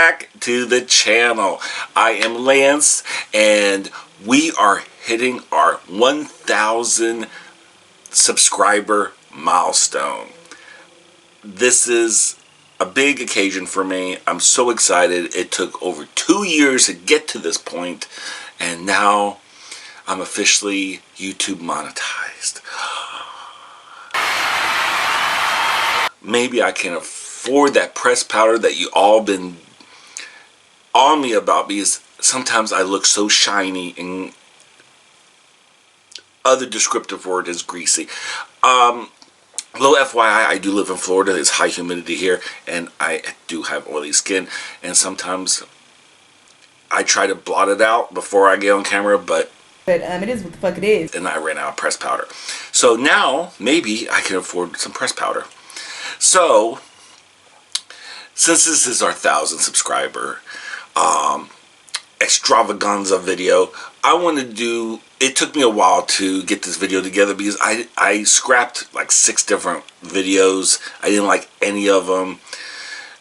back to the channel. I am Lance, and we are hitting our 1,000 subscriber milestone. This is a big occasion for me. I'm so excited. It took over 2 years to get to this point, and now I'm officially YouTube monetized. Maybe I can afford that pressed powder that you all been on me about, because sometimes I look so shiny, and other descriptive word is greasy. Little FYI, I do live in Florida. It's high humidity here, and I do have oily skin, and sometimes I try to blot it out before I get on camera, but it is what the fuck it is. And I ran out of pressed powder. So now, maybe I can afford some pressed powder. So, since this is our 1,000 subscriber extravaganza video, I want to do, it took me a while to get this video together because I scrapped like 6 different videos. I didn't like any of them.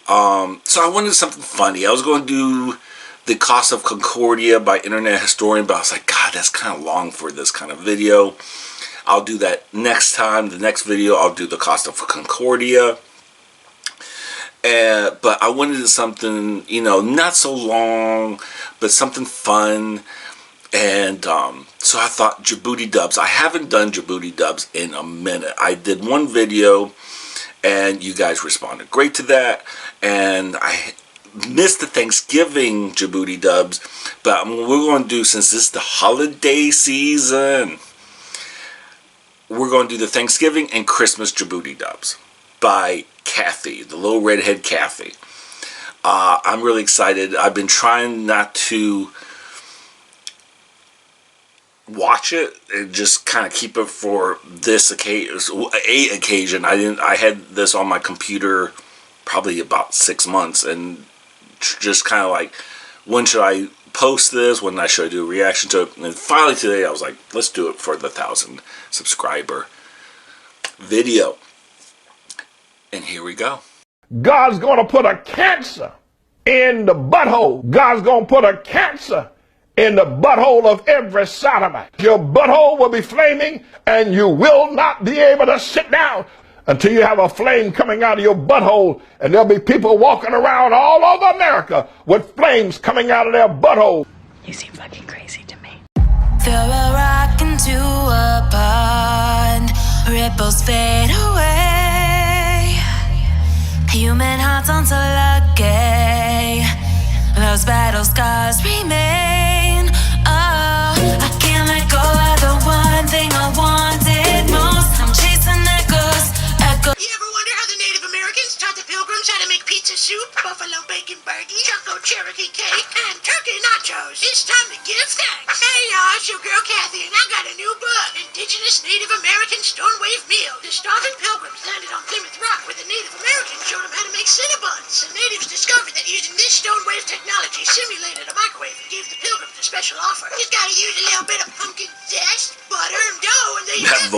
So I wanted something funny. I was going to do the Cost of Concordia by Internet Historian, but I was like, God, that's kind of long for this kind of video. I'll do that next time. The next video, I'll do the Cost of Concordia. But I wanted something, you know, not so long, but something fun. And so I thought Djibouti dubs. I haven't done Djibouti dubs in a minute. I did one video, and you guys responded great to that. And I missed the Thanksgiving Djibouti dubs. But what we're going to do, since this is the holiday season, we're going to do the Thanksgiving and Christmas Djibouti dubs by Kathy, the little redhead Kathy. I'm really excited. I've been trying not to watch it and just kind of keep it for this occasion. I had this on my computer probably about 6 months, and just kind of like, when should I post this? When should I do a reaction to it? And then finally today I was like, let's do it for the 1,000 subscriber video. And here we go. God's going to put a cancer in the butthole. God's going to put a cancer in the butthole of every sodomite. Your butthole will be flaming, and you will not be able to sit down until you have a flame coming out of your butthole. And there'll be people walking around all over America with flames coming out of their butthole. You seem fucking crazy to me. Throw a rock into a pond, ripples fade away. Human hearts aren't so lucky, those battle scars remain. Oh, I can't let go of the one thing I wanted most. I'm chasing echoes. You ever wonder how the Native Americans taught the Pilgrims how to make pizza soup, buffalo bacon burgers, choco Cherokee cake, and turkey nachos? It's time to give thanks. Hey y'all, it's your girl Kathy, and I got a new book, Indigenous Native American Stone Wave Meal. The starving Pilgrims landed on Plymouth Rock where the Native Americans showed them how to make Cinnabons. The natives discovered that using this stone wave technology simulated a microwave and gave the Pilgrims a special offer. Just gotta use a little bit of pumpkin zest, butter, and dough, and they That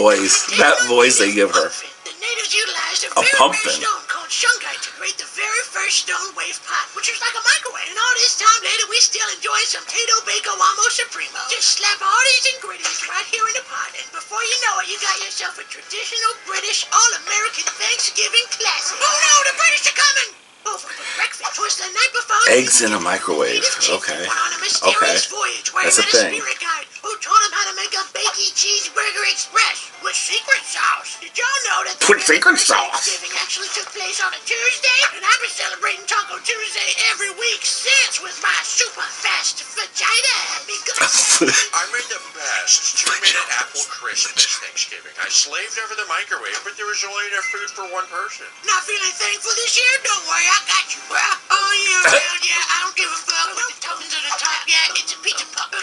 voice they give her. The natives utilized a very pumpkin. rare stone called shungite to create the very first stone wave pot, which was like a microwave. And all this time later, we still enjoy some Tato Bacon Wamo Supremo. Just slap all these ingredients right here in the pot, and before you know it, you got yourself a traditional British all-American Thanksgiving classic. Oh no, the British are coming! Over for breakfast was the night before. Eggs in a microwave. Okay. On a mysterious voyage where That's he a met a thing. spirit guide who taught him how to make a bakey cheeseburger express with secret sauce. Did y'all know that the With very secret first sauce? Thanksgiving actually took place on a Tuesday? And I've been celebrating Taco Tuesday every week since with my super fast vagina. I made the best 2-minute apple crisp this Thanksgiving. I slaved over the microwave, but there was only enough food for one person. Not feeling thankful this year? Don't worry, I got you, bruh. Oh yeah, hell yeah, I don't give a fuck. With the toppings to the top, yeah, it's a pizza pump,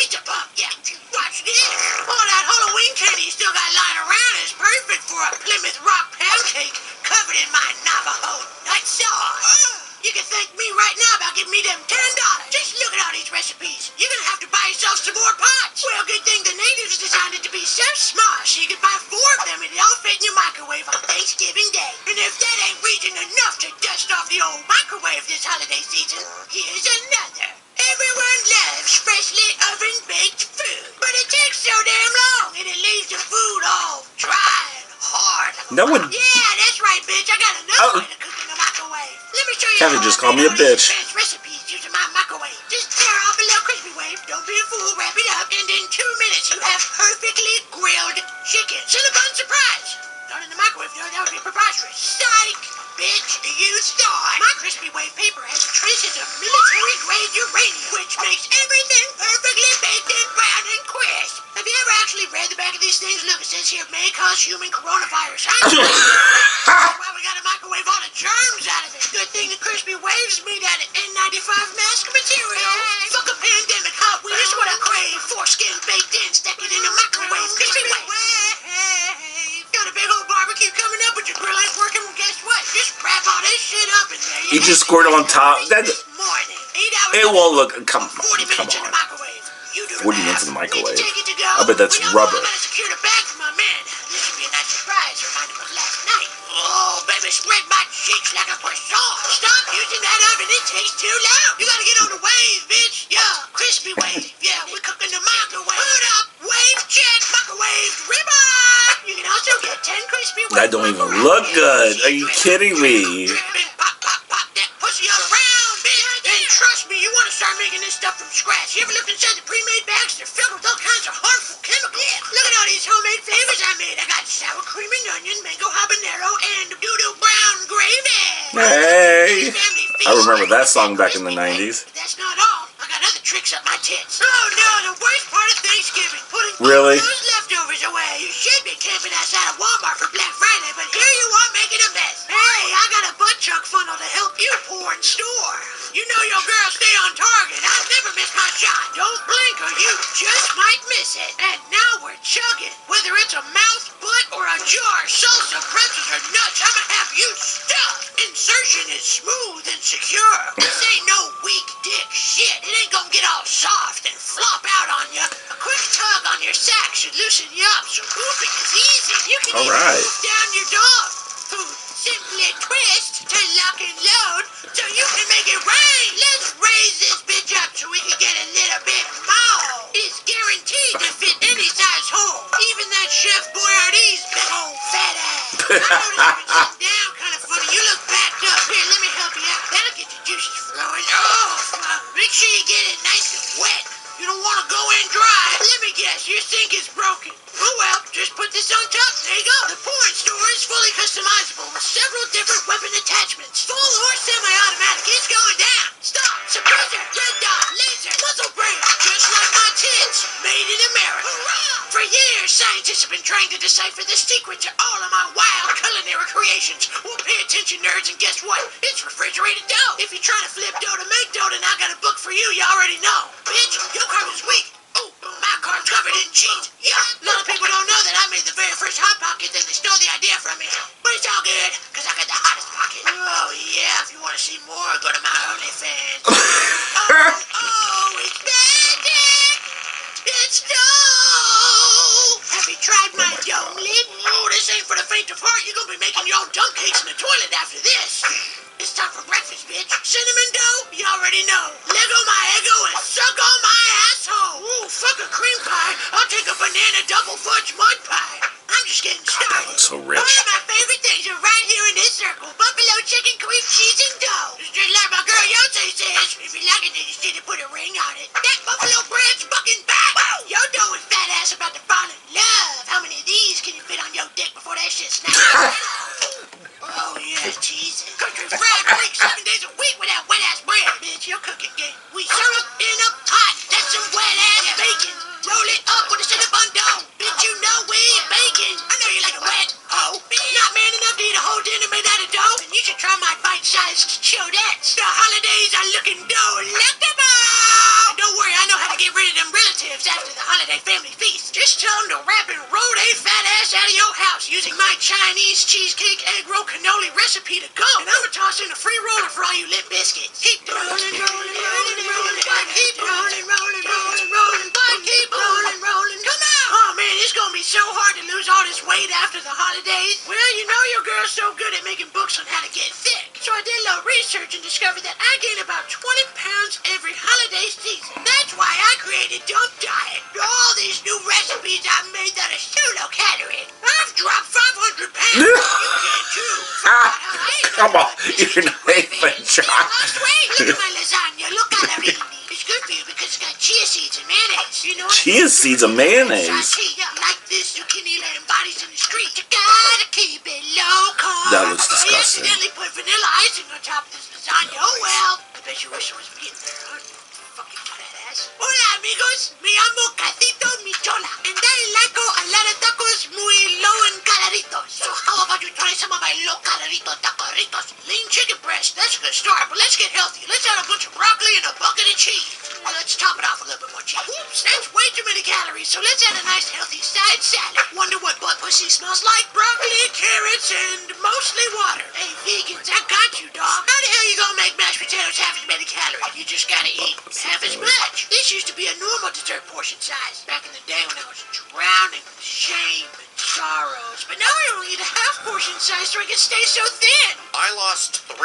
yeah. Watch this. All that Halloween candy you still got lying around is perfect for a Plymouth Rock pound cake covered in my Navajo nut sauce. You can thank me right now about giving me them $10. Just look at all these recipes. You're gonna have to buy yourself some more pots. Well, good thing the natives designed it to be so small, so you could buy 4 of them and it all fit in your microwave on Thanksgiving Day. And if that ain't reason enough to dust off the old microwave this holiday season, here's another. Everyone loves freshly oven-baked food, but it takes so damn long and it leaves the food all dry and hard. That would. Yeah, that's right, bitch. I got another way to cook in the microwave. Let me show you Kathy how just I called made me a all these bitch. advanced recipes using my microwave. Just tear off a little crispy wave. Don't be a fool. Wrap it up, and in 2 minutes you have perfectly grilled chicken. Cinnabon surprise. Not in the microwave, though. That would be preposterous. Psych, bitch. You thought. My crispy wave paper has traces of military-grade uranium, which makes everything perfectly baked and brown and crisp. Have you ever actually read the back of these things? Look, it says here, may cause human coronavirus. That's why we gotta microwave all the germs out of it. Good thing the crispy waves made out of N95 mask material. Fuck a pandemic, Hot Wheels, what I crave. Foreskin baked in, stack it in the microwave. Crispy wave. Got a big old barbecue coming up, but your grill ain't working. Well, guess what? Just wrap all this shit up in there. You just squirt on top. That This morning. 8 hours it won't look. Come 40 minutes in the on. microwave. You do the 40 math. minutes in the microwave. Need to take it to go? I bet that's We all know rubber. I gotta secure the bag for my man. This should be a nice surprise. Remind him of last night. Oh, baby, spread my cheeks like a croissant. Stop using that oven. It takes too long. You gotta get on the wave, bitch. Yeah, crispy wave. Yeah, we cook in the microwave. Put up, wave check, microwave, ribbon. You can also get 10 crispy waves. That don't even look good. Are you kidding me? Pop, pop, pop that pussy all around, bitch. And trust me, you want to start making this stuff from scratch. You ever looked inside the pre-made bags? They're filled with all kinds of harmful chemicals. Look at all these homemade flavors I made. I got sour cream and onion, mango habanero, and doo-doo brown gravy. Hey. Family feast. I remember that song back in the Crispy 90s. But that's not all. I got other tricks up my tits. Oh no, the worst part of Thanksgiving. Putting Really? all those leftovers away. You should be camping outside of Walmart for Black Friday, but here you are making a mess. Hey, I got a butt chuck funnel to help you pour and store. You know your girl stay on target. I never miss my shot. Don't blink or you just might miss it. And now we're chugging. Whether it's a mouth, butt, or a jar, salsa, pretzels, or nuts, I'ma have you stuffed. Insertion is smooth and secure. This ain't no weak dick shit. It ain't gonna get all soft and flop out on you. A quick tug on your sack should loosen you up, so goofing is easy. You can All even right. move down your dog food. Simply twist to lock and load so you can make it rain. Let's raise this bitch up so we can get a little bit more. It's guaranteed to fit any size hole. Even that Chef Boyardee's big old fat ass. I noticed you've been sitting down kind of funny. You look backed up. Here, let me help you out. That'll get the juices flowing. Oh, make sure you get it nice and wet. You don't want to go in dry. Let me guess, your sink is broken. Oh well, just put this on top. There you go. The pouring store is fully customizable with several different weapon attachments. Full or semi-automatic. It's going down. Stop. Suppressor. Red dot. Laser. Muzzle brake. Just like my tits. Made in America. Hurrah! For years, scientists have been trying to decipher the secret to all of my wild culinary creations. Well, pay attention, nerds, and guess what? It's refrigerated dough. If you're trying to flip dough to make dough, then I got a book for you. You already know. Bitch, your carb is weak. Oh, my carb's covered in cheese. Yeah, a lot of people don't know that I made the very first Hot Pocket, then they stole the idea from me. But it's all good, because I got the hottest pocket. Oh, yeah, if you want to see more, go to my OnlyFans. It's magic! It's dough! Have you tried my dome lid? Oh, this ain't for the faint of heart. You're gonna be making your own dump cakes in the toilet after this. It's time for breakfast, bitch. Cinnamon dough? You already know. Lego my ego and suck on my asshole. Ooh, fuck a cream pie. I'll take a banana double fudge mud pie. I'm just getting started. So rich. One of my favorite things are right here in this circle. Buffalo chicken, cream cheese, and dough. It's just like my girl Yonsei says. If you like it, then you should put a ring on it. That buffalo bread's fucking back. Wow. Your dough and fat ass about to fall in love. How many of these can you fit on your dick before that shit snaps? Oh, yeah, cheese. Country fried break 7 days a week with that wet-ass bread. Bitch, your cooking game. We syrup in a pot. That's some wet-ass bacon. Roll it up with a cinnamon dough. Bitch, you know we ain't bacon. I know you like it wet. Oh, not man enough to eat a whole dinner made out of dough? Then you should try my bite-sized chodettes. The holidays are looking delectable. Don't worry, I know how to get rid of them relatives after the holiday family feast. Just tell them to wrap and roll their fat ass out of your house using my Chinese cheesecake egg roll cannoli recipe to go. And I'ma toss in a free roller for all you Limp Biscuits. Keep rolling, rolling, rolling, rolling, but keep rolling, rolling, rolling, rolling, but keep rolling, rolling. Come on! Oh man, it's gonna be so hard to lose all this weight after the holidays. Well, you know your girl's so good at making books on how to get thick. So I did a research and discovered that I gain about 20 pounds every holiday season. That's why I created Dump Diet. All these new recipes I made that are so low calorie. I've dropped 500 pounds. You can too. Come on, you're not even trying. Lost weight. Look at my lasagna. Look calorie. It's good for you because it's got chia seeds and mayonnaise. You know what? Chia seeds and mayonnaise. Tortilla like this zucchini laying bodies in the street. You gotta keep it low carb. That looks disgusting. I accidentally put vanilla icing on top of this lasagna. Oh well. I bet you wish I was getting there, huh? Fucking badass. Hola amigos, me llamo Catito Michola, and I like a lot of tacos muy low in caloritos. So how about you try some of my low calorito tacoritos? Lean chicken breast, that's a good start, but let's get healthy. Let's add a bunch of broccoli and a bucket of cheese. Well, let's top it off a little bit more cheese. Oops, that's way too many calories, so let's add a nice healthy side salad. Wonder what butt pussy smells like? Broccoli, carrots, and mostly water. Hey, vegans, I got you, dog. How the hell you gonna make mashed potatoes half as many calories? You just gotta eat half as much. This used to be a normal dessert portion size back in the day when I was drowning with shame and sorrows. But now I only eat a half portion size so I can stay so thin. I lost 300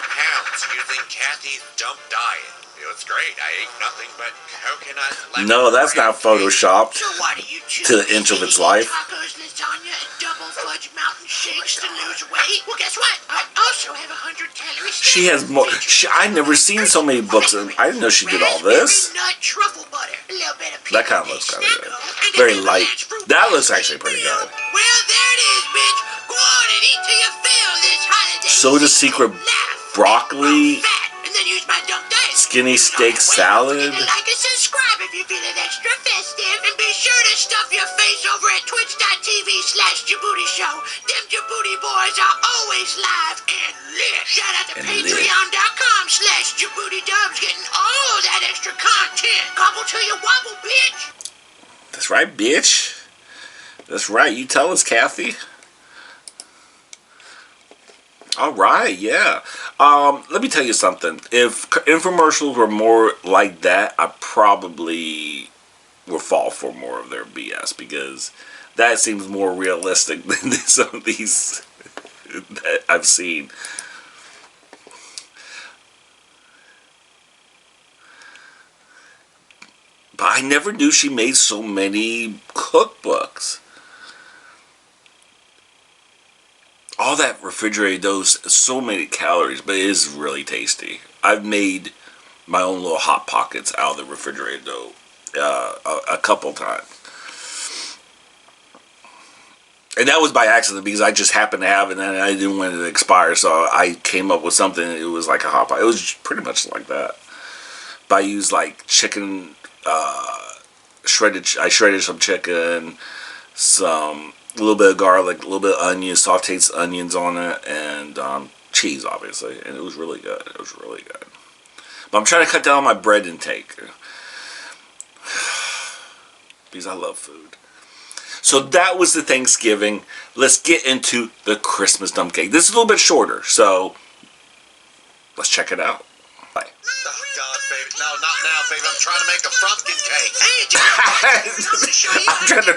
pounds using Kathy's Dump Diet. It was great. I ate nothing but coconut, lemon. No, that's not photoshopped So why do you choose to the inch of its life. tacos, lasagna, and double fudge mountain shakes to lose weight? Well, guess what? I also have 100 calories. She has more. I've never seen so many books. I didn't know she did all this. Raspberry nut truffle butter. A little bit of That kind of looks kind of good. Very light. That looks actually pretty good. Well, there it is, bitch. Go on and eat till you feel this holiday. Soda Secret Laugh. broccoli, Fat. And then use my Dump Diet. skinny steak salad. Like and subscribe if you feeling extra festive. And be sure to stuff your face over at twitch.tv/Djibouti Show. Them Djibouti boys are always live and lit. Shout out to And lit. patreon.com/Djibouti Dubs, getting all that extra content. Gobble till you wobble, bitch. That's right, bitch. That's right. You tell us, Kathy. All right, yeah. Let me tell you something. If infomercials were more like that, I probably would fall for more of their BS because that seems more realistic than some of these that I've seen. But I never knew she made so many cookbooks. All that refrigerated dough, so many calories, but it is really tasty. I've made my own little hot pockets out of the refrigerated dough a couple times. And that was by accident because I just happened to have it and I didn't want it to expire, so I came up with something. It was like a hot pocket. It was pretty much like that. But I used like chicken, I shredded some chicken, a little bit of garlic, a little bit of onions, sauteed onions on it, and cheese, obviously. And it was really good. It was really good. But I'm trying to cut down on my bread intake because I love food. So that was the Thanksgiving. Let's get into the Christmas dump cake. This is a little bit shorter, so let's check it out. Bye. Oh, God, baby. No, not now, baby. I'm trying to make a frumpkin cake. Hey, I'm trying to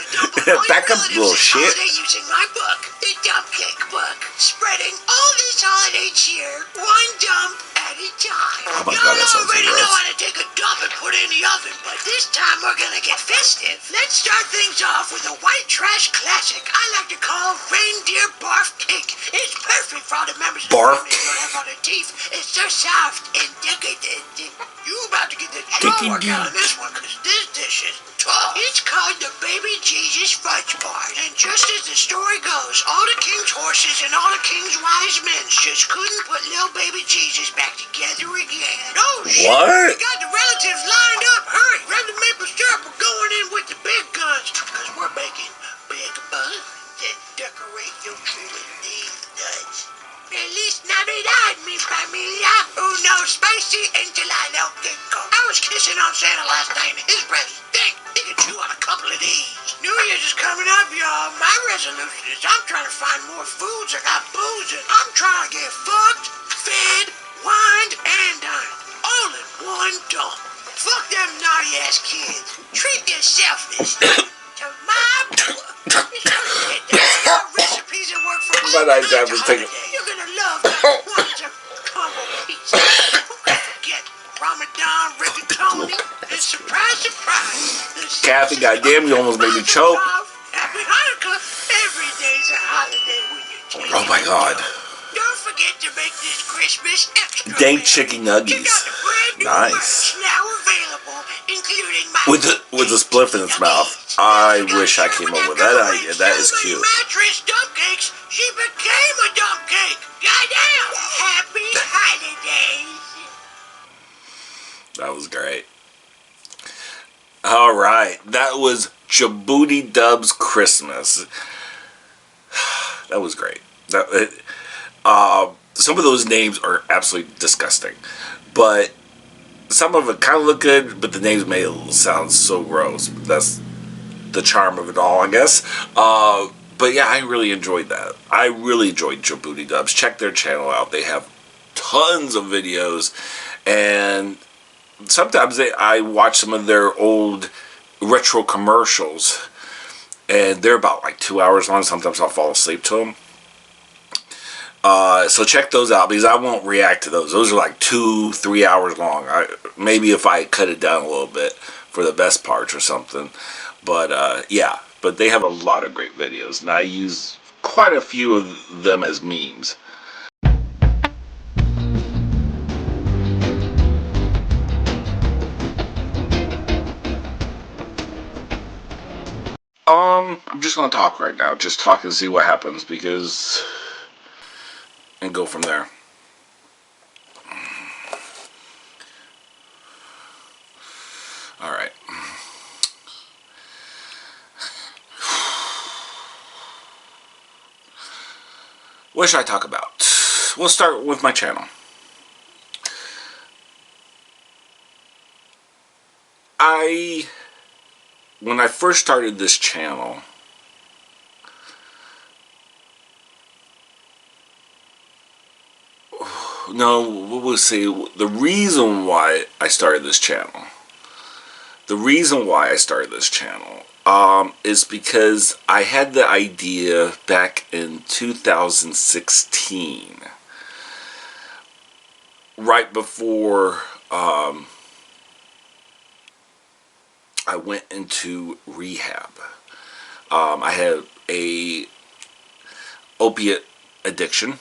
back up a little shit. Using my book, the Dump Cake Book, spreading all this holiday cheer, one dump at a time. Oh my God, that sounds so already know gross. how to take a dump and put it in the oven, but this time we're gonna get festive. Let's start things off with a white trash classic I like to call reindeer barf cake. It's perfect for all the members of the Barf family who don't have all their teeth. It's so soft and decadent. You about to get the jaw work out on this one, cause this dish is tough. It's called the Baby Jesus Fudge Bar. And just as the story goes, all the king's horses and all the king's wise men just couldn't put little baby Jesus back together again. Oh shit! What? We got the relatives lined up. Hurry, grab the maple syrup. We're going in with the big guns, cause we're making big buns that decorate your tree with these nuts. Feliz Navidad, mi familia. Uno spicy enchilada pico. I was kissing on Santa last night and his breath stink. He could chew on a couple of these. New Year's is coming up, y'all. My resolution is I'm trying to find more foods that got booze in. I'm trying to get fucked, fed, wined, and dined. All in one dump. Fuck them naughty ass kids. Treat yourself this time. To my book. Recipes that work for all But I kinds of was thinking- holidays. You're gonna love that Kwanzaa combo Don Rigatoni. And surprise, surprise. The Kathy, goddamn, you almost made me choke. Happy Hanukkah. Every day's a holiday when you take Oh my God. Don't forget to make this Christmas extra. Dank chicken nuggies. Check out the brand new Nice. merch now available, including my With a spliff in its mouth. I wish I came up with that idea. That is cute. Mattress dump cakes. She became a dump cake. Goddamn! Happy holidays. That was great. All right, that was Djibouti Dub's Christmas. That was great. Some of those names are absolutely disgusting, but some of it kind of look good, but the names may sound so gross. That's the charm of it all, I guess. But yeah, I really enjoyed that. I really enjoyed Djibouti Dubs. Check their channel out. They have tons of videos, and sometimes I watch some of their old retro commercials, and they're about like 2 hours long. Sometimes I'll fall asleep to them. So check those out, because I won't react to those. Those are like 2-3 hours long. Maybe if I cut it down a little bit for the best parts or something. But yeah, but they have a lot of great videos, and I use quite a few of them as memes. I'm just gonna talk right now. Just talk and see what happens, and go from there. All right. What should I talk about? We'll start with my channel. When I first started this channel, the reason why I started this channel. Is because I had the idea back in 2016, right before I went into rehab. I had a opiate addiction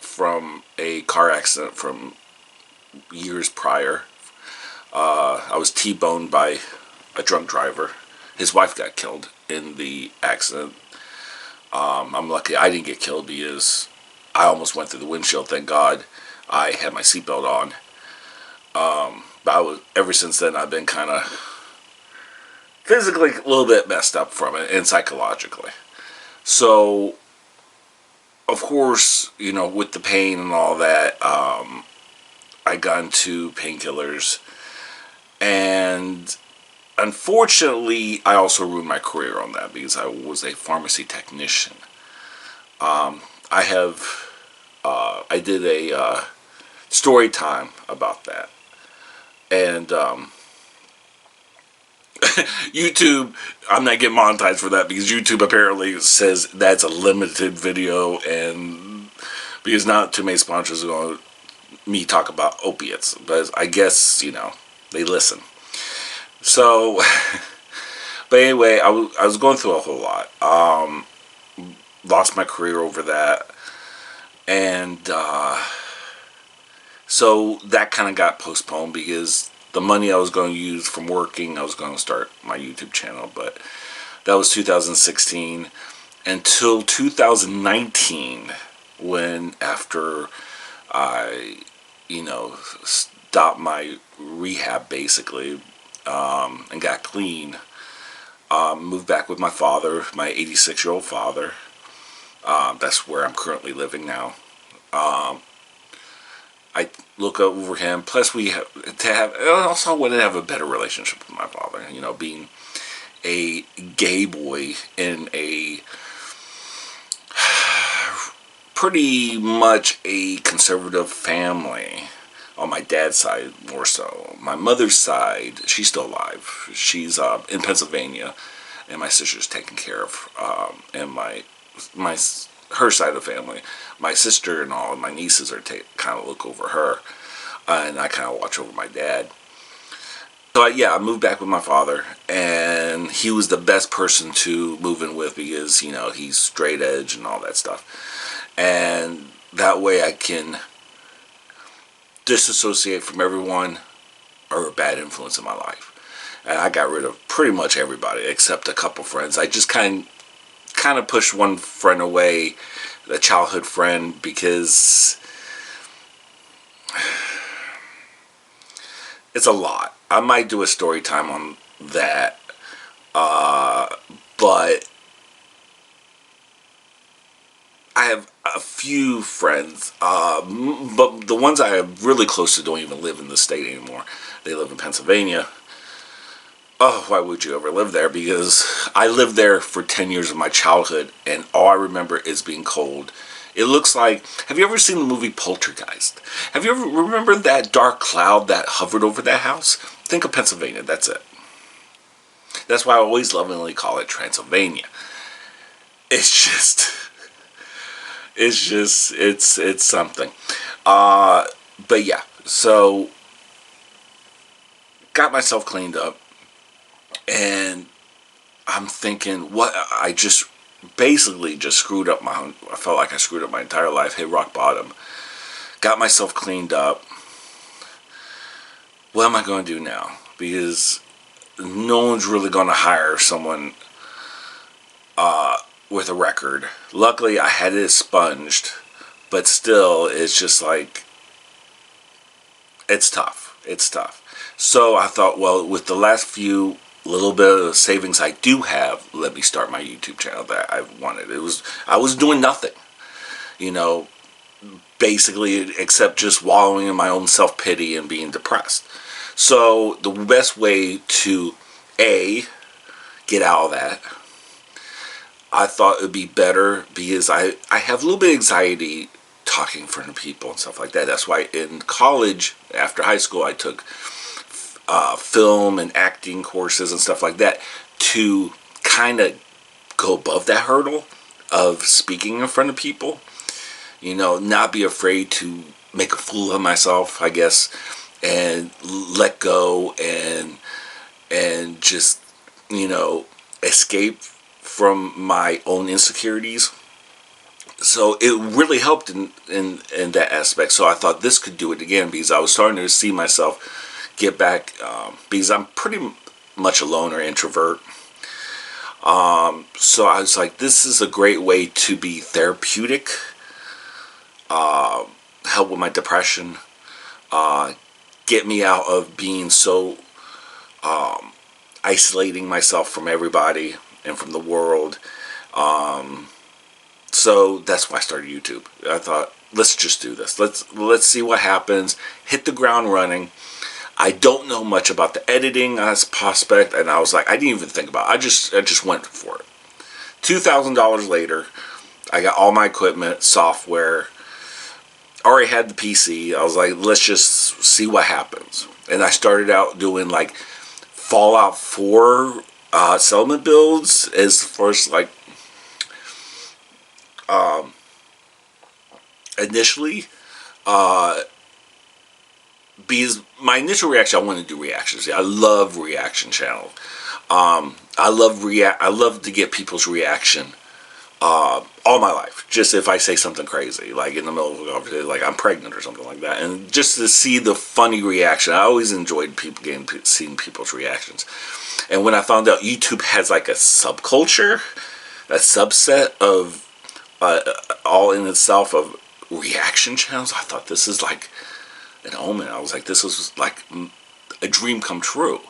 from a car accident from years prior. I was T-boned by a drunk driver. His wife got killed in the accident. I'm lucky I didn't get killed, because I almost went through the windshield. Thank God I had my seatbelt on. But ever since then, I've been kind of physically a little bit messed up from it, and psychologically. So, of course, with the pain and all that, I got into painkillers, and unfortunately, I also ruined my career on that, because I was a pharmacy technician. I did a story time about that, and YouTube, I'm not getting monetized for that, because YouTube apparently says that's a limited video, and because not too many sponsors are going to me talk about opiates, but I guess, they listen. So, but anyway, I was going through a whole lot. Lost my career over that, and so that kind of got postponed, because the money I was going to use from working, I was going to start my YouTube channel, but that was 2016 until 2019, when after I, stopped my rehab basically, and got clean, moved back with my father, my 86-year-old father. That's where I'm currently living now. I look over him. Plus, I also want to have a better relationship with my father. Being a gay boy in a pretty much a conservative family. On my dad's side, more so. My mother's side, she's still alive. She's in Pennsylvania, and my sister's taken care of. And her side of the family, my sister and all of my nieces are kind of look over her, and I kind of watch over my dad. So yeah, I moved back with my father, and he was the best person to move in with because, you know, he's straight edge and all that stuff. And that way I can disassociate from everyone or a bad influence in my life. And I got rid of pretty much everybody except a couple friends. I just kind of pushed one friend away, a childhood friend, because it's a lot. I might do a story time on that, but I have a few friends, but the ones I have really close to don't even live in the state anymore. They live in Pennsylvania. Oh, why would you ever live there? Because I lived there for 10 years of my childhood, and all I remember is being cold. It looks like, have you ever seen the movie Poltergeist? Have you ever remember that dark cloud that hovered over that house? Think of Pennsylvania, that's it. That's why I always lovingly call it Transylvania. It's something. But yeah, so got myself cleaned up, and I'm thinking, what, I just basically just screwed up I felt like I screwed up my entire life, hit rock bottom, got myself cleaned up. What am I going to do now? Because no one's really going to hire someone with a record. Luckily, I had it expunged, but still, it's just like, it's tough. It's tough. So I thought, well, with the last few little bit of savings I do have, let me start my YouTube channel that I wanted. I was doing nothing, you know, basically, except just wallowing in my own self-pity and being depressed. So the best way to get out of that, I thought it would be better, because I have a little bit of anxiety talking in front of people and stuff like that. That's why in college, after high school, I took film and acting courses and stuff like that to kind of go above that hurdle of speaking in front of people. You know, not be afraid to make a fool of myself, I guess, and let go and just, you know, escape from my own insecurities. So it really helped in that aspect. So I thought this could do it again, because I was starting to see myself get back, because I'm pretty much a loner, introvert. So I was like, this is a great way to be therapeutic, help with my depression, get me out of being so isolating myself from everybody and from the world. So that's why I started YouTube. I thought, let's just do this. Let's see what happens. Hit the ground running. I don't know much about the editing as prospect, and I was like, I didn't even think about it. I just went for it. $2,000 later, I got all my equipment, software, already had the PC. I was like, let's just see what happens. And I started out doing like Fallout 4 settlement builds as first, like, initially, because my initial reaction, I wanted to do reactions. I love reaction channels. I love to get people's reaction all my life. Just if I say something crazy, like in the middle of a conversation, like I'm pregnant or something like that, and just to see the funny reaction. I always enjoyed seeing people's reactions. And when I found out YouTube has like a subculture, a subset of all in itself of reaction channels, I thought this is like an omen. I was like, this was like a dream come true.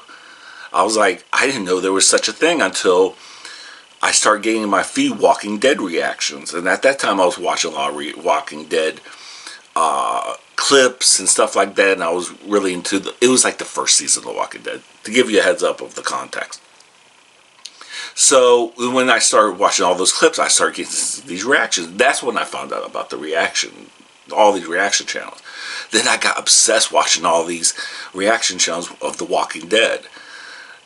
I was like, I didn't know there was such a thing until I started getting in my feed Walking Dead reactions. And at that time I was watching a lot of Walking Dead clips and stuff like that, and I was really into it was like the first season of The Walking Dead, to give you a heads up of the context. So when I started watching all those clips, I started getting these reactions. That's when I found out about all these reaction channels. Then I got obsessed watching all these reaction channels of The Walking Dead.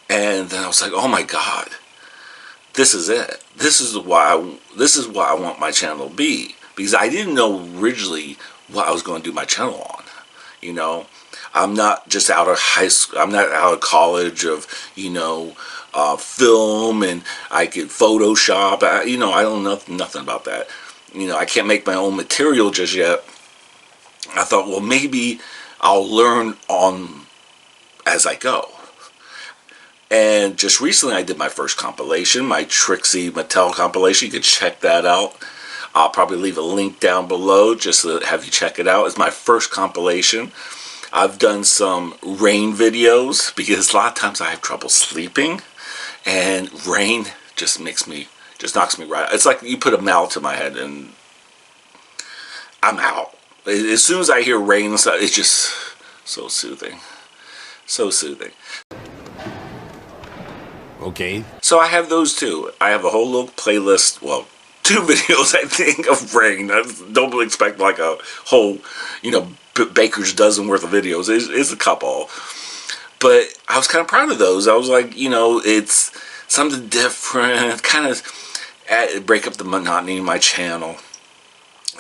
And then I was like, oh my God, this is it. This is what I want my channel to be. Because I didn't know originally what I was going to do my channel on. You know, I'm not just out of high school. I'm not out of college of, film, and I could Photoshop. I don't know nothing about that. I can't make my own material just yet. I thought, well, maybe I'll learn on as I go. And just recently I did my first compilation, my Trixie Mattel compilation. You can check that out. I'll probably leave a link down below just to have you check it out. It's my first compilation. I've done some rain videos because a lot of times I have trouble sleeping, and rain just knocks me right out. It's like you put a mallet to my head and I'm out. As soon as I hear rain, it's just so soothing. So soothing. Okay. So I have those two. I have a whole little playlist, well, 2 videos, I think, of rain. I don't expect like a whole, baker's dozen worth of videos. It's a couple. But I was kind of proud of those. I was like, it's something different, kind of break up the monotony in my channel.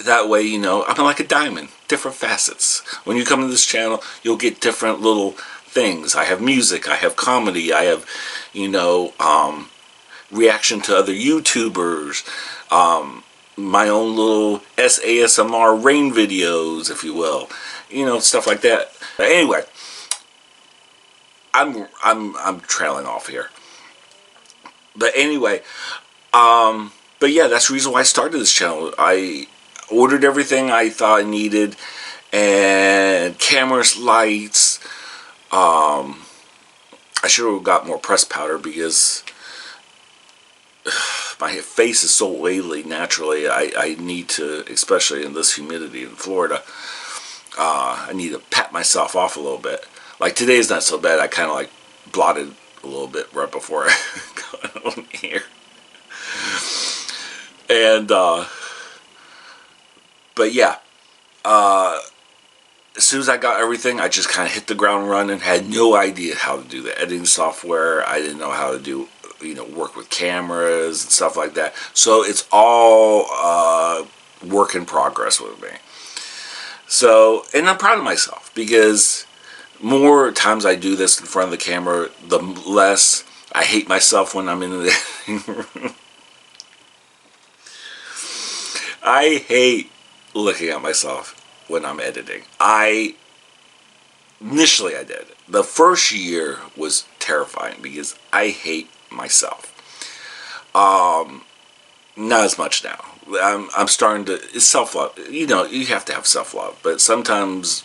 That way, I'm like a diamond, different facets. When you come to this channel, you'll get different little things. I have music, I have comedy, I have, reaction to other YouTubers, my own little ASMR rain videos, if you will, stuff like that. But anyway, I'm trailing off here. But anyway, but yeah, that's the reason why I started this channel. I ordered everything I thought I needed, and cameras, lights. I should have got more press powder because my face is so oily naturally. I need to, especially in this humidity in Florida, I need to pat myself off a little bit. Like today is not so bad. I kind of like blotted a little bit right before I got on here. And, but yeah, as soon as I got everything, I just kind of hit the ground running. Had no idea how to do the editing software. I didn't know how to do, work with cameras and stuff like that. So it's all work in progress with me. So, and I'm proud of myself because more times I do this in front of the camera, the less I hate myself when I'm in the editing room. I hate looking at myself when I'm editing. Initially I did. The first year was terrifying because I hate myself. Not as much now. I'm starting to, it's self-love. You have to have self-love, but sometimes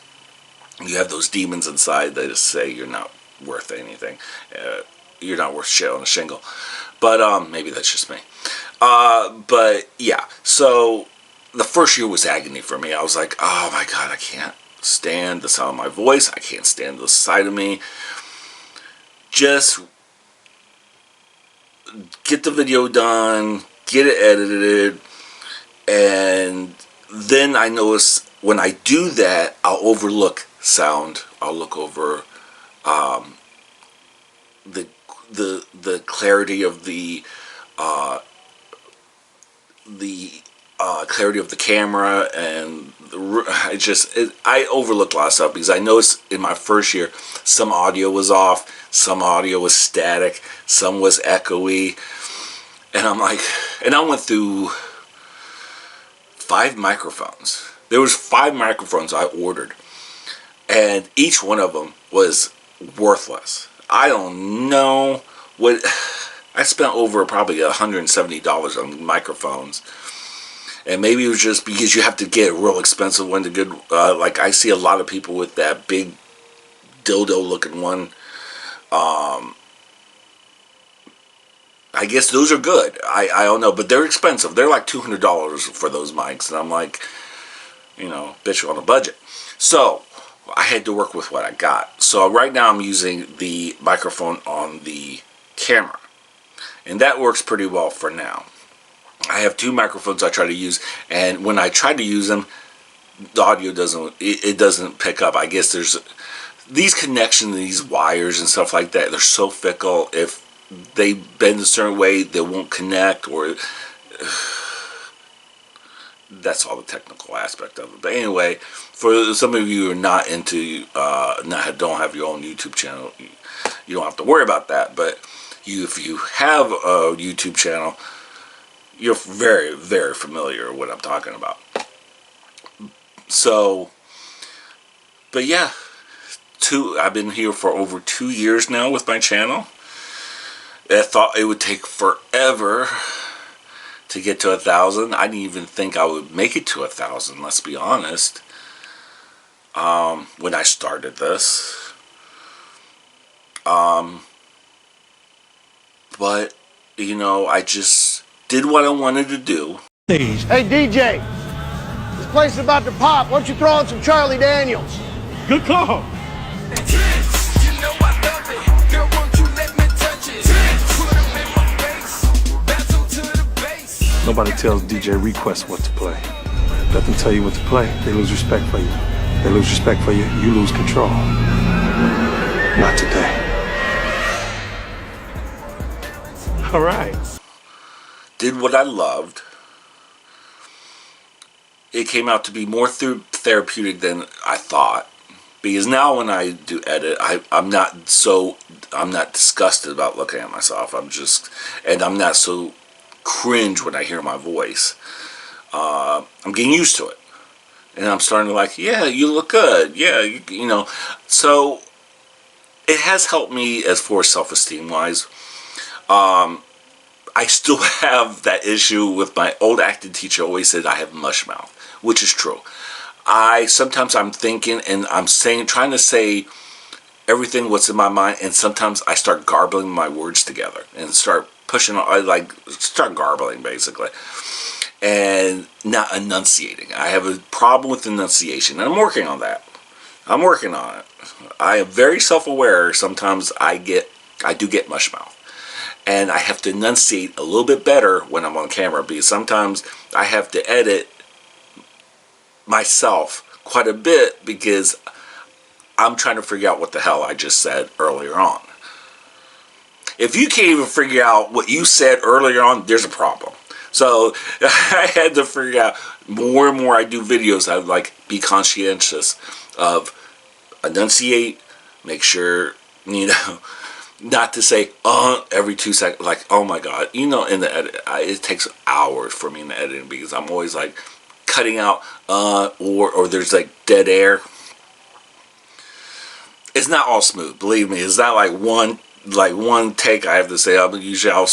you have those demons inside that just say you're not worth anything. You're not worth shit on a shingle. But maybe that's just me. But yeah, so the first year was agony for me. I was like, oh my God, I can't stand the sound of my voice. I can't stand the sight of me. Just get the video done, get it edited, and then I notice when I do that, I'll overlook sound. I'll look over the clarity of the clarity of the camera, and I overlooked a lot of stuff because I noticed in my first year some audio was off, some audio was static, some was echoey, and I'm like, and I went through 5 microphones. There was 5 microphones I ordered, and each one of them was worthless. I don't know what I spent over probably $170 on microphones. And maybe it was just because you have to get a real expensive one to good. Like I see a lot of people with that big dildo looking one. I guess those are good. I don't know, but they're expensive. They're like $200 for those mics, and I'm like, bitch, on a budget. So I had to work with what I got. So right now I'm using the microphone on the camera, and that works pretty well for now. I have 2 microphones I try to use, and when I try to use them, the audio doesn't pick up. I guess there's these connections, these wires and stuff like that. They're so fickle. If they bend a certain way, they won't connect, or that's all the technical aspect of it. But anyway, for some of you who are not into, don't have your own YouTube channel, you don't have to worry about that. But if you have a YouTube channel, you're very, very familiar with what I'm talking about. So, but yeah, I've been here for over 2 years now with my channel. I thought it would take forever to get to 1,000. I didn't even think I would make it to 1,000, let's be honest, when I started this. But, you know, I just did what I wanted to do. Hey, DJ, this place is about to pop. Why don't you throw on some Charlie Daniels? Good call. Nobody tells DJ Request what to play. Let them tell you what to play. They lose respect for you. They lose respect for you. You lose control. Not today. All right. Did what I loved. It came out to be more therapeutic than I thought. Because now when I do edit, I'm not disgusted about looking at myself. I'm not so cringe when I hear my voice. I'm getting used to it. And I'm starting to like, yeah, you look good. Yeah, you know. So it has helped me as far as self-esteem wise. I still have that issue with my old acting teacher always said I have mush mouth, which is true. Sometimes I'm thinking and I'm trying to say everything what's in my mind, and sometimes I start garbling my words together and start garbling basically, and not enunciating. I have a problem with enunciation, and I'm working on that. I'm working on it. I am very self-aware. Sometimes I do get mush mouth. And I have to enunciate a little bit better when I'm on camera, because sometimes I have to edit myself quite a bit because I'm trying to figure out what the hell I just said earlier on. If you can't even figure out what you said earlier on, there's a problem. So I had to figure out more and more I do videos, I would like be conscientious of enunciate, make sure, you know, not to say every 2 seconds, like, oh my god, you know, in the edit, it takes hours for me in the editing because I'm always like cutting out or there's like dead air. It's not all smooth, believe me. It's not like one take I have to say. I'll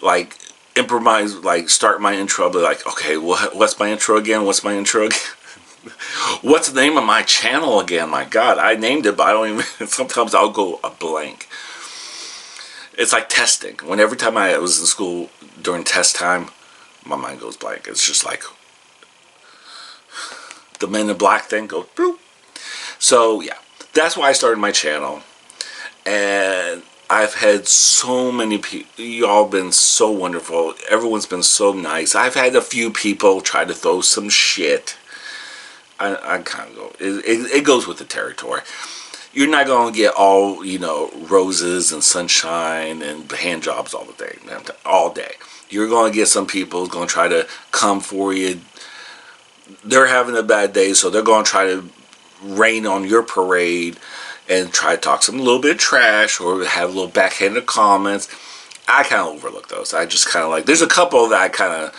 like improvise, like start my intro, I'll be like, okay, what's my intro again? What's my intro again? What's the name of my channel again? My god, I named it, but I don't even, sometimes I'll go a blank. It's like testing. Every time I was in school during test time, my mind goes blank. It's just like the Men in Black thing goes boop. So yeah, that's why I started my channel. And I've had so many people, y'all been so wonderful. Everyone's been so nice. I've had a few people try to throw some shit. I kind of go, it goes with the territory. You're not going to get all, you know, roses and sunshine and hand jobs all day. You're going to get some people who's going to try to come for you. They're having a bad day, so they're going to try to rain on your parade and try to talk some little bit of trash or have a little backhanded comments. I kind of overlook those. I just kind of like, there's a couple that I kind of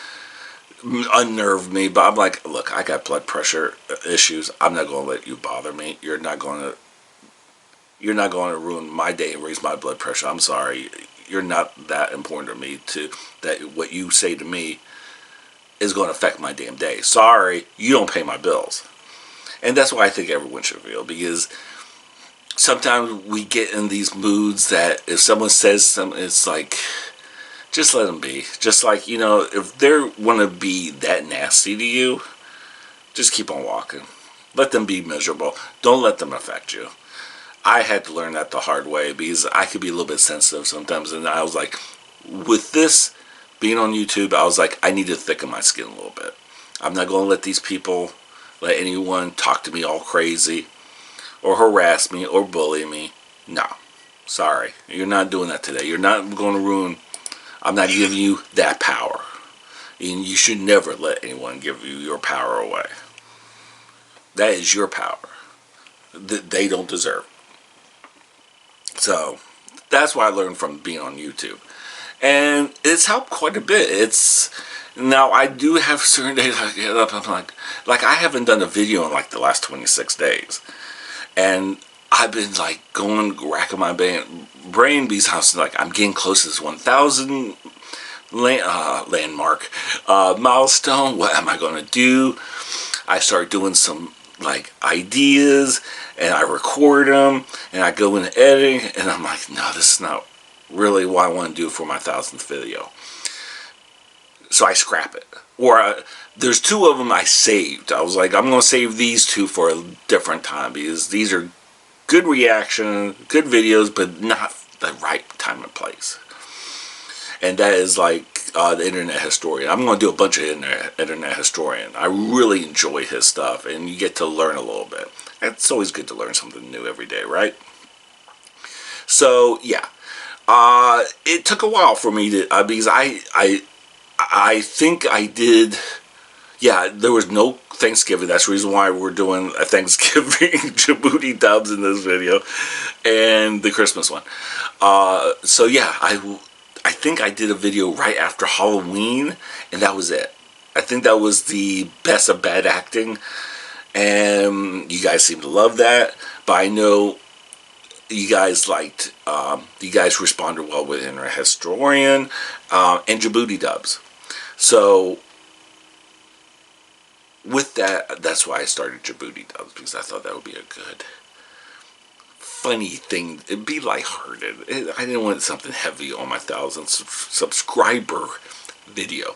unnerved me, but I'm like, look, I got blood pressure issues. I'm not going to let you bother me. You're not going to ruin my day and raise my blood pressure. I'm sorry. You're not that important to me that what you say to me is going to affect my damn day. Sorry, you don't pay my bills. And that's why I think everyone should feel, because sometimes we get in these moods that if someone says something, it's like, just let them be. Just like, you know, if they want to be that nasty to you, just keep on walking. Let them be miserable. Don't let them affect you. I had to learn that the hard way because I could be a little bit sensitive sometimes. And I was like, with this being on YouTube, I was like, I need to thicken my skin a little bit. I'm not going to let anyone talk to me all crazy or harass me or bully me. No. Sorry. You're not doing that today. You're not going to ruin. I'm not giving you that power. And you should never let anyone give you your power away. That is your power that they don't deserve. So that's what I learned from being on YouTube. And it's helped quite a bit. Now I do have certain days I get up and I'm like I haven't done a video in like the last 26 days. And I've been like racking my brain because like I'm getting close to this 1,000 landmark milestone. What am I going to do? I start doing some like ideas and I record them and I go into editing and I'm like, no, this is not really what I want to do for my 1,000th video. So I scrap it. Or there's 2 of them I saved. I was like, I'm going to save these 2 for a different time because these are good reaction, good videos, but not the right time and place. And that is like the Internet Historian. I'm going to do a bunch of Internet Historian. I really enjoy his stuff, and you get to learn a little bit. It's always good to learn something new every day, right? So yeah, it took a while for me to because I think I did. Yeah, there was no Thanksgiving. That's the reason why we're doing a Thanksgiving Djibouti dubs in this video, and the Christmas one. So yeah, I think I did a video right after Halloween, and that was it. I think that was the best of bad acting, and you guys seem to love that. But I know you guys liked, you guys responded well with Internet Historian and Djibouti dubs. So with that, that's why I started Djibouti dubs, because I thought that would be a good, funny thing. It'd be lighthearted. I didn't want something heavy on my 1,000th subscriber video.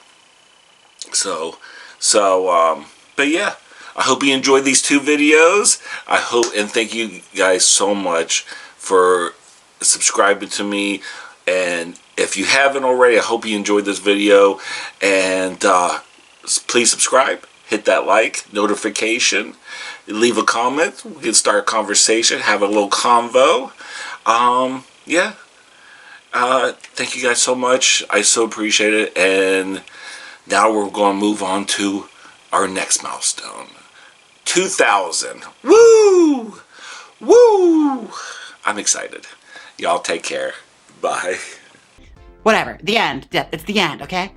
But yeah, I hope you enjoyed these 2 videos. I hope, and thank you guys so much for subscribing to me. And if you haven't already, I hope you enjoyed this video. And please subscribe, hit that like, notification, leave a comment. We can start a conversation, have a little convo. Yeah. Thank you guys so much. I so appreciate it. And now we're going to move on to our next milestone. 2,000. Woo! Woo! I'm excited. Y'all take care. Bye. Whatever. The end. It's the end, okay?